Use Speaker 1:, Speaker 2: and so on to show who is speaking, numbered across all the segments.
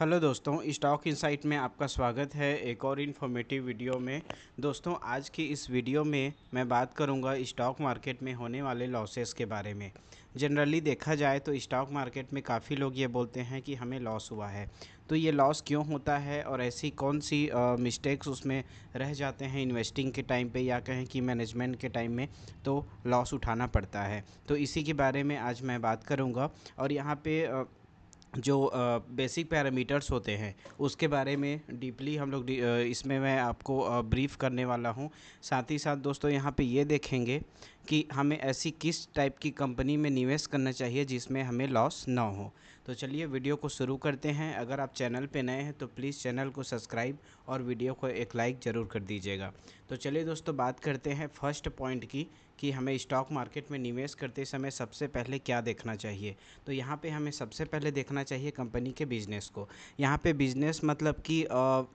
Speaker 1: Hello दोस्तों, stock insight में आपका स्वागत है एक और इन्फॉर्मेटिव वीडियो में। दोस्तों, आज की इस वीडियो में मैं बात करूंगा स्टॉक मार्केट में होने वाले लॉसेस के बारे में। जनरली देखा जाए तो स्टॉक मार्केट में काफ़ी लोग ये बोलते हैं कि हमें लॉस हुआ है। तो ये लॉस क्यों होता है और ऐसी कौन सी मिस्टेक्स उसमें रह जाते हैं इन्वेस्टिंग के टाइम पे, या कहें कि मैनेजमेंट के टाइम में तो लॉस उठाना पड़ता है। तो इसी के बारे में आज मैं बात करूँगा। और यहाँ पे जो बेसिक पैरामीटर्स होते हैं उसके बारे में डीपली हम लोग इसमें मैं आपको ब्रीफ करने वाला हूं। साथ ही साथ दोस्तों यहाँ पे ये देखेंगे कि हमें ऐसी किस टाइप की कंपनी में निवेश करना चाहिए जिसमें हमें लॉस ना हो। तो चलिए वीडियो को शुरू करते हैं। अगर आप चैनल पे नए हैं तो प्लीज़ चैनल को सब्सक्राइब और वीडियो को एक लाइक ज़रूर कर दीजिएगा। तो चलिए दोस्तों, बात करते हैं फर्स्ट पॉइंट की कि हमें स्टॉक मार्केट में निवेश करते समय सबसे पहले क्या देखना चाहिए। तो यहाँ पे हमें सबसे पहले देखना चाहिए कंपनी के बिज़नेस को। यहाँ पे बिज़नेस मतलब कि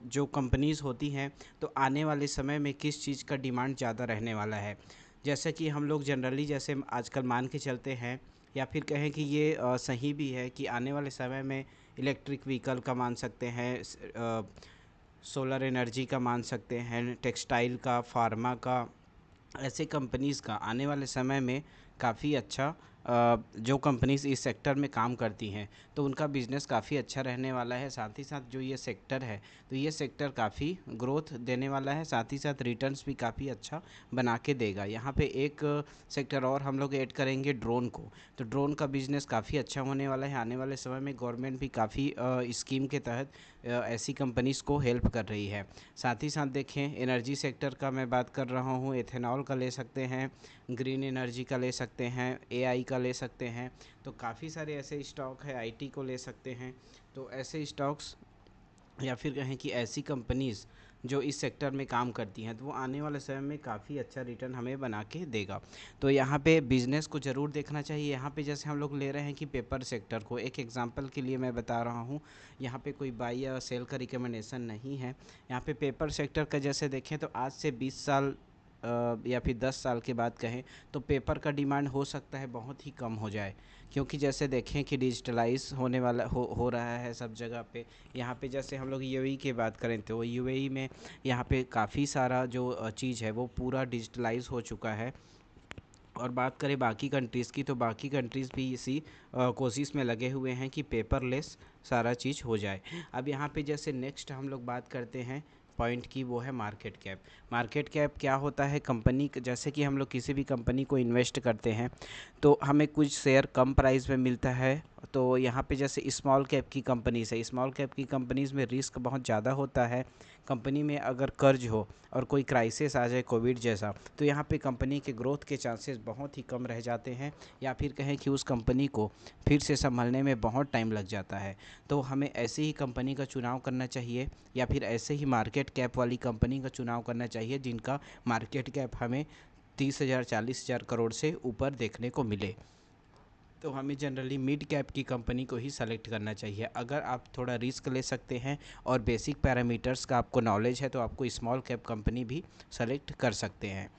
Speaker 1: जो कंपनीज़ होती हैं तो आने वाले समय में किस चीज़ का डिमांड ज़्यादा रहने वाला है। जैसे कि हम लोग जनरली जैसे आजकल मान के चलते हैं, या फिर कहें कि ये सही भी है कि आने वाले समय में इलेक्ट्रिक व्हीकल का मान सकते हैं, सोलर एनर्जी का मान सकते हैं, टेक्सटाइल का, फार्मा का, ऐसे कंपनीज़ का आने वाले समय में काफ़ी अच्छा जो कंपनीज़ इस सेक्टर में काम करती हैं तो उनका बिज़नेस काफ़ी अच्छा रहने वाला है। साथ ही साथ जो ये सेक्टर है तो ये सेक्टर काफ़ी ग्रोथ देने वाला है, साथ ही साथ रिटर्न्स भी काफ़ी अच्छा बना के देगा। यहाँ पे एक सेक्टर और हम लोग ऐड करेंगे ड्रोन को। तो ड्रोन का बिज़नेस काफ़ी अच्छा होने वाला है। आने वाले समय में गवर्नमेंट भी काफ़ी स्कीम के तहत ऐसी कंपनीज़ को हेल्प कर रही है। साथ ही साथ देखें, एनर्जी सेक्टर का मैं बात कर रहा हूँ, एथेनॉल का ले सकते हैं, ग्रीन एनर्जी का ले सकते हैं, एआई का ले सकते हैं। तो काफ़ी सारे ऐसे स्टॉक है, आईटी को ले सकते हैं। तो ऐसे स्टॉक्स या फिर कहें कि ऐसी कंपनीज़ जो इस सेक्टर में काम करती हैं तो वो आने वाले समय में काफ़ी अच्छा रिटर्न हमें बना के देगा। तो यहाँ पे बिज़नेस को ज़रूर देखना चाहिए। यहाँ पे जैसे हम लोग ले रहे हैं कि पेपर सेक्टर को एक एग्जांपल के लिए मैं बता रहा हूँ। यहाँ पे कोई बाई या सेल का रिकमेंडेशन नहीं है। यहाँ पे पेपर सेक्टर का जैसे देखें तो आज से 20 साल या फिर 10 साल के बाद कहें तो पेपर का डिमांड हो सकता है बहुत ही कम हो जाए, क्योंकि जैसे देखें कि डिजिटलाइज होने वाला हो रहा है सब जगह पे। यहाँ पे जैसे हम लोग यूएई की बात करें तो यूएई में यहाँ पे काफ़ी सारा जो चीज़ है वो पूरा डिजिटलाइज हो चुका है। और बात करें बाकी कंट्रीज़ की तो बाकी कंट्रीज़ भी इसी कोशिश में लगे हुए हैं कि पेपरलेस सारा चीज़ हो जाए। अब यहाँ पे जैसे नेक्स्ट हम लोग बात करते हैं पॉइंट की, वो है मार्केट कैप। मार्केट कैप क्या होता है कंपनी, जैसे कि हम लोग किसी भी कंपनी को इन्वेस्ट करते हैं तो हमें कुछ शेयर कम प्राइस में मिलता है। तो यहाँ पे जैसे स्मॉल कैप की कंपनीज़ है, स्मॉल कैप की कंपनीज़ में रिस्क बहुत ज़्यादा होता है। कंपनी में अगर कर्ज हो और कोई क्राइसिस आ जाए कोविड जैसा तो यहाँ पे कंपनी के ग्रोथ के चांसेस बहुत ही कम रह जाते हैं, या फिर कहें कि उस कंपनी को फिर से संभलने में बहुत टाइम लग जाता है। तो हमें ऐसे ही कंपनी का चुनाव करना चाहिए, या फिर ऐसे ही मार्केट कैप वाली कंपनी का चुनाव करना चाहिए जिनका मार्केट कैप हमें 30,000 40,000 करोड़ से ऊपर देखने को मिले। तो हमें जनरली मिड कैप की कंपनी को ही सेलेक्ट करना चाहिए। अगर आप थोड़ा रिस्क ले सकते हैं और बेसिक पैरामीटर्स का आपको नॉलेज है तो आपको स्मॉल कैप कंपनी भी सेलेक्ट कर सकते हैं।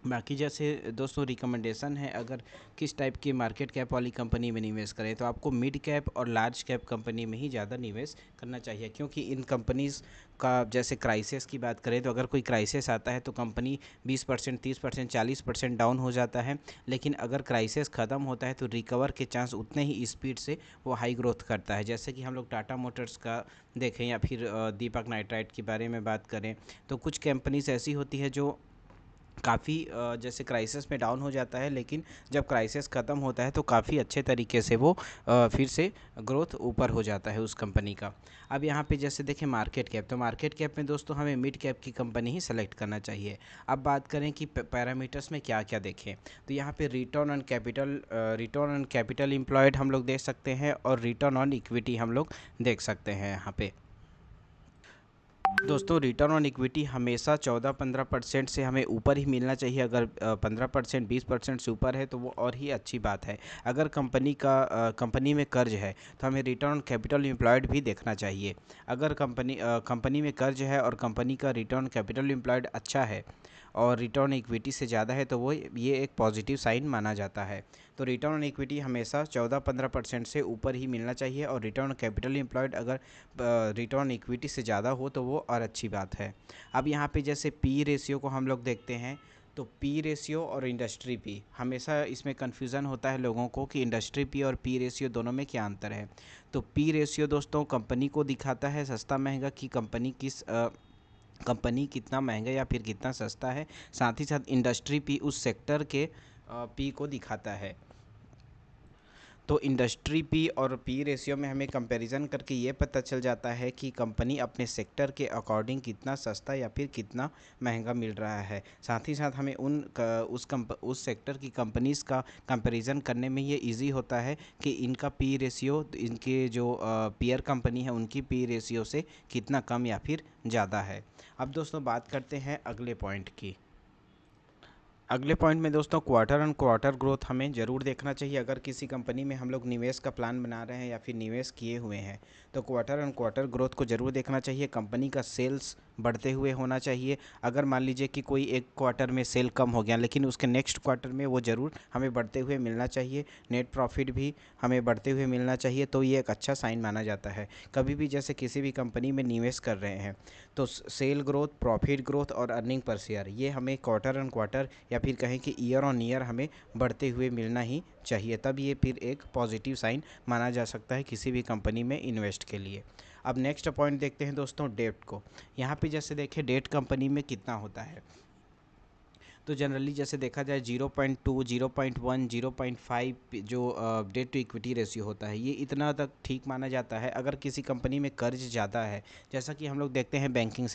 Speaker 1: बाकी जैसे दोस्तों रिकमेंडेशन है, अगर किस टाइप की मार्केट कैप वाली कंपनी में निवेश करें तो आपको मिड कैप और लार्ज कैप कंपनी में ही ज़्यादा निवेश करना चाहिए, क्योंकि इन कंपनीज़ का जैसे क्राइसिस की बात करें तो अगर कोई क्राइसिस आता है तो कंपनी 20% 30% 40% डाउन हो जाता है, लेकिन अगर क्राइसिस ख़त्म होता है तो रिकवर के चांस उतने ही स्पीड से वो हाई ग्रोथ करता है। जैसे कि हम लोग टाटा मोटर्स का देखें या फिर दीपक नाइट्राइट के बारे में बात करें तो कुछ कंपनीज ऐसी होती है जो काफ़ी जैसे क्राइसिस में डाउन हो जाता है, लेकिन जब क्राइसिस ख़त्म होता है तो काफ़ी अच्छे तरीके से वो फिर से ग्रोथ ऊपर हो जाता है उस कंपनी का। अब यहाँ पे जैसे देखें मार्केट कैप, तो मार्केट कैप में दोस्तों हमें मिड कैप की कंपनी ही सेलेक्ट करना चाहिए। अब बात करें कि पैरामीटर्स में क्या क्या देखें, तो यहाँ पे रिटर्न ऑन कैपिटल एम्प्लॉयड हम लोग देख सकते हैं और रिटर्न ऑन इक्विटी हम लोग देख सकते हैं। यहाँ पे दोस्तों रिटर्न ऑन इक्विटी हमेशा 14-15% से हमें ऊपर ही मिलना चाहिए। अगर 15% 20% से ऊपर है तो वो और ही अच्छी बात है। अगर कंपनी में कर्ज है तो हमें रिटर्न ऑन कैपिटल एम्प्लॉयड भी देखना चाहिए। अगर कंपनी में कर्ज है और कंपनी का रिटर्न कैपिटल एम्प्लॉयड अच्छा है और रिटर्न इक्विटी से ज़्यादा है तो वो ये एक पॉजिटिव साइन माना जाता है। तो रिटर्न ऑन इक्विटी हमेशा 14-15% से ऊपर ही मिलना चाहिए, और रिटर्न कैपिटल एम्प्लॉयड अगर रिटर्न इक्विटी से ज़्यादा हो तो वो और अच्छी बात है। अब यहाँ पे जैसे पी रेशियो को हम लोग देखते हैं, तो पी रेशियो और इंडस्ट्री पी, हमेशा इसमें कन्फ्यूज़न होता है लोगों को कि इंडस्ट्री पी और पी रेशियो दोनों में क्या अंतर है। तो पी रेशियो दोस्तों कंपनी को दिखाता है सस्ता महंगा कि कंपनी कितना महंगा या फिर कितना सस्ता है। साथ ही साथ इंडस्ट्री पी उस सेक्टर के पी को दिखाता है। तो इंडस्ट्री पी और पी रेशियो में हमें कंपैरिजन करके ये पता चल जाता है कि कंपनी अपने सेक्टर के अकॉर्डिंग कितना सस्ता या फिर कितना महंगा मिल रहा है। साथ ही साथ हमें उस सेक्टर की कंपनीज़ का कंपैरिजन करने में ये इजी होता है कि इनका पी रेशियो इनके जो पीयर कंपनी है उनकी पी रेशियो से कितना कम या फिर ज़्यादा है। अब दोस्तों बात करते हैं अगले पॉइंट की। अगले पॉइंट में दोस्तों क्वार्टर ऑन क्वार्टर ग्रोथ हमें ज़रूर देखना चाहिए। अगर किसी कंपनी में हम लोग निवेश का प्लान बना रहे हैं या फिर निवेश किए हुए हैं तो क्वार्टर ऑन क्वार्टर ग्रोथ को ज़रूर देखना चाहिए। कंपनी का सेल्स बढ़ते हुए होना चाहिए। अगर मान लीजिए कि कोई एक क्वार्टर में सेल कम हो गया लेकिन उसके नेक्स्ट क्वार्टर में वो ज़रूर हमें बढ़ते हुए मिलना चाहिए। नेट प्रॉफिट भी हमें बढ़ते हुए मिलना चाहिए, तो ये एक अच्छा साइन माना जाता है। कभी भी जैसे किसी भी कंपनी में निवेश कर रहे हैं तो सेल ग्रोथ, प्रॉफिट ग्रोथ और अर्निंग पर शेयर ये हमें क्वार्टर ऑन क्वार्टर या फिर कहें कि ईयर ऑन ईयर हमें बढ़ते हुए मिलना ही चाहिए, तब ये फिर एक पॉजिटिव साइन माना जा सकता है किसी भी कंपनी में इन्वेस्ट के लिए। अब नेक्स्ट पॉइंट देखते हैं दोस्तों डेट को। यहाँ पे जैसे देखें डेट कंपनी में कितना होता है, तो जनरली जैसे देखा जाए 0.2, 0.1, 0.5 जो डेट टू इक्विटी रेशियो होता है ये इतना तक ठीक माना जाता है। अगर किसी कंपनी में कर्ज ज़्यादा है, जैसा कि हम लोग देखते हैं बैंकिंग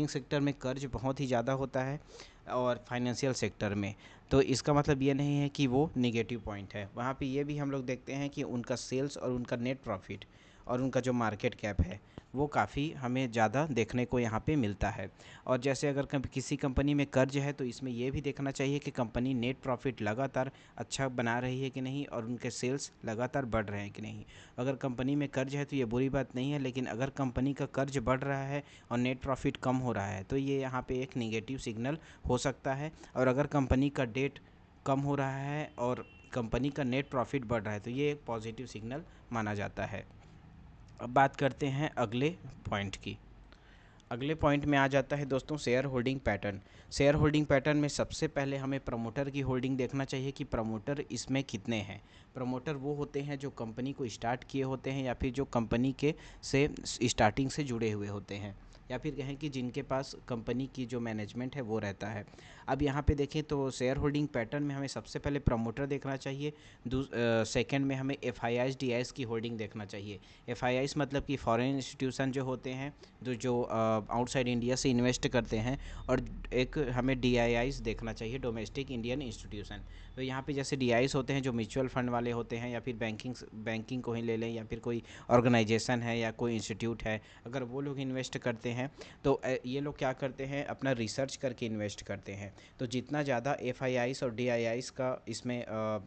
Speaker 1: सेक्टर में कर्ज बहुत ही ज़्यादा होता है और फाइनेंशियल सेक्टर में, तो इसका मतलब ये नहीं है कि वो नेगेटिव पॉइंट है। वहाँ पे ये भी हम लोग देखते हैं कि उनका सेल्स और उनका नेट प्रॉफिट और उनका जो मार्केट कैप है वो काफ़ी हमें ज़्यादा देखने को यहाँ पे मिलता है। और जैसे अगर किसी कंपनी में कर्ज है तो इसमें यह भी देखना चाहिए कि कंपनी नेट प्रॉफिट लगातार अच्छा बना रही है कि नहीं और उनके सेल्स लगातार बढ़ रहे हैं कि नहीं। अगर कंपनी में कर्ज है तो ये बुरी बात नहीं है, लेकिन अगर कंपनी का कर्ज बढ़ रहा है और नेट प्रॉफिट कम हो रहा है तो ये यहाँ पे एक निगेटिव सिग्नल हो सकता है। और अगर कंपनी का डेट कम हो रहा है और कंपनी का नेट प्रॉफिट बढ़ रहा है तो ये एक पॉजिटिव सिग्नल माना जाता है। अब बात करते हैं अगले पॉइंट की। अगले पॉइंट में आ जाता है दोस्तों share holding pattern. Share holding pattern में सबसे पहले हमें प्रमोटर की होल्डिंग देखना चाहिए कि प्रमोटर इसमें कितने हैं। प्रमोटर वो होते हैं जो कंपनी को स्टार्ट किए होते हैं या फिर जो कंपनी के से स्टार्टिंग से जुड़े हुए होते हैं, या फिर कहें कि जिनके पास कंपनी की जो मैनेजमेंट है वो रहता है। अब यहाँ पे देखें तो शेयर होल्डिंग पैटर्न में हमें सबसे पहले प्रमोटर देखना चाहिए। सेकंड में हमें एफआईआईज डीआईज की होल्डिंग देखना चाहिए। एफआईआईज मतलब कि फॉरेन इंस्टीट्यूशन जो होते हैं जो आउटसाइड इंडिया से इन्वेस्ट करते हैं, और एक हमें डीआईआईज देखना चाहिए, डोमेस्टिक इंडियन इंस्टीट्यूशन। तो यहाँ पे जैसे डीआईज होते हैं जो म्यूचुअल फंड वाले होते हैं या फिर बैंकिंग को ही ले लें या फिर कोई ऑर्गेनाइजेशन है या कोई इंस्टीट्यूट है, अगर वो लोग इन्वेस्ट करते हैं तो ये लोग क्या करते हैं अपना रिसर्च करके इन्वेस्ट करते हैं। तो जितना ज़्यादा एफआईआईज और डीआईआईज का इसमें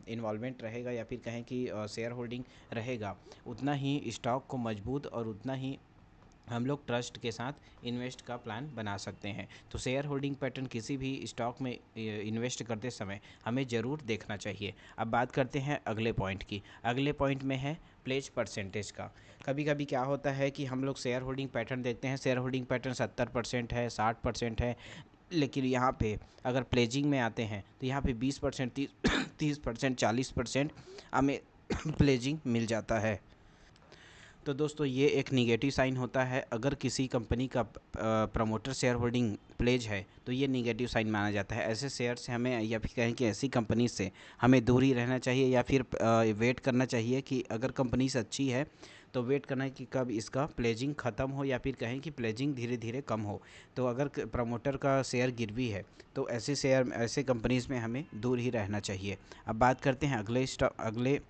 Speaker 1: इन्वॉल्वमेंट रहेगा या फिर कहें कि शेयर होल्डिंग रहेगा, उतना ही स्टॉक को मजबूत और उतना ही हम लोग ट्रस्ट के साथ इन्वेस्ट का प्लान बना सकते हैं। तो शेयर होल्डिंग पैटर्न किसी भी स्टॉक में इन्वेस्ट करते समय हमें ज़रूर देखना चाहिए। अब बात करते हैं अगले पॉइंट की। अगले पॉइंट में है प्लेज परसेंटेज का। कभी कभी क्या होता है कि हम लोग शेयर होल्डिंग पैटर्न देखते हैं, शेयर होल्डिंग पैटर्न 70% है, 60% है, लेकिन यहाँ पे अगर प्लेजिंग में आते हैं तो यहाँ पे 20%, 30%, 40% हमें प्लेजिंग मिल जाता है। तो दोस्तों ये एक निगेटिव साइन होता है। अगर किसी कंपनी का प्रमोटर शेयर होल्डिंग प्लेज है तो ये निगेटिव साइन माना जाता है। ऐसे शेयर से हमें या फिर कहें कि ऐसी कंपनी से हमें दूर ही रहना चाहिए, या फिर वेट करना चाहिए कि अगर कंपनी से अच्छी है तो वेट करना है कि कब इसका प्लेजिंग ख़त्म हो या फिर कहें कि प्लेजिंग धीरे धीरे कम हो। तो अगर प्रमोटर का शेयर गिरवी है तो ऐसे कंपनीज़ में हमें दूर ही रहना चाहिए। अब बात करते हैं अगले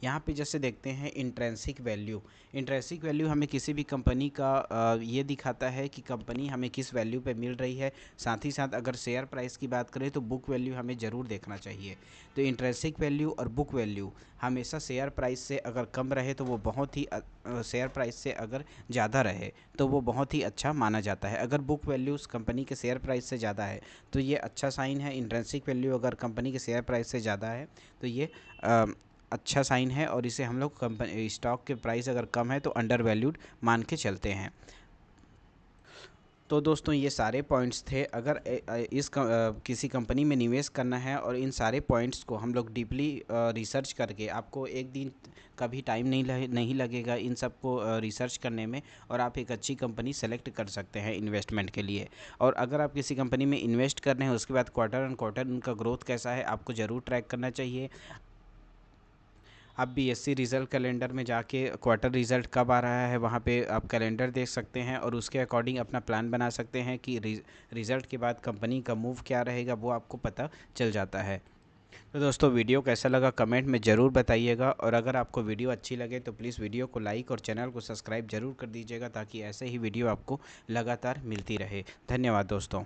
Speaker 1: यहाँ पे जैसे देखते हैं इंट्रिंसिक वैल्यू। इंट्रिंसिक वैल्यू हमें किसी भी कंपनी का ये दिखाता है कि कंपनी हमें किस वैल्यू पे मिल रही है। साथ ही साथ अगर शेयर प्राइस की बात करें तो बुक वैल्यू हमें ज़रूर देखना चाहिए। तो इंट्रिंसिक वैल्यू और बुक वैल्यू हमेशा शेयर प्राइस से अगर कम रहे तो वो बहुत ही शेयर प्राइस से अगर ज़्यादा रहे तो वो बहुत ही अच्छा माना जाता है। अगर बुक वैल्यू उस कंपनी के शेयर प्राइस से ज़्यादा है तो ये अच्छा साइन है। इंट्रिंसिक वैल्यू अगर कंपनी के शेयर प्राइस से ज़्यादा है तो ये अच्छा साइन है, और इसे हम लोग कंपनी स्टॉक के प्राइस अगर कम है तो अंडर वैल्यूड मान के चलते हैं। तो दोस्तों ये सारे पॉइंट्स थे। अगर किसी कंपनी में निवेश करना है और इन सारे पॉइंट्स को हम लोग डीपली रिसर्च करके, आपको एक दिन का भी टाइम नहीं लगेगा इन सब को रिसर्च करने में, और आप एक अच्छी कंपनी सेलेक्ट कर सकते हैं इन्वेस्टमेंट के लिए। और अगर आप किसी कंपनी में इन्वेस्ट कर रहे हैं उसके बाद क्वार्टर ऑन क्वार्टर उनका ग्रोथ कैसा है आपको ज़रूर ट्रैक करना चाहिए। आप बीएससी रिज़ल्ट कैलेंडर में जाके क्वार्टर रिज़ल्ट कब आ रहा है वहाँ पे आप कैलेंडर देख सकते हैं और उसके अकॉर्डिंग अपना प्लान बना सकते हैं कि रिज़ल्ट के बाद कंपनी का मूव क्या रहेगा, वो आपको पता चल जाता है। तो दोस्तों वीडियो कैसा लगा कमेंट में ज़रूर बताइएगा, और अगर आपको वीडियो अच्छी लगे तो प्लीज़ वीडियो को लाइक और चैनल को सब्सक्राइब ज़रूर कर दीजिएगा ताकि ऐसे ही वीडियो आपको लगातार मिलती रहे। धन्यवाद दोस्तों।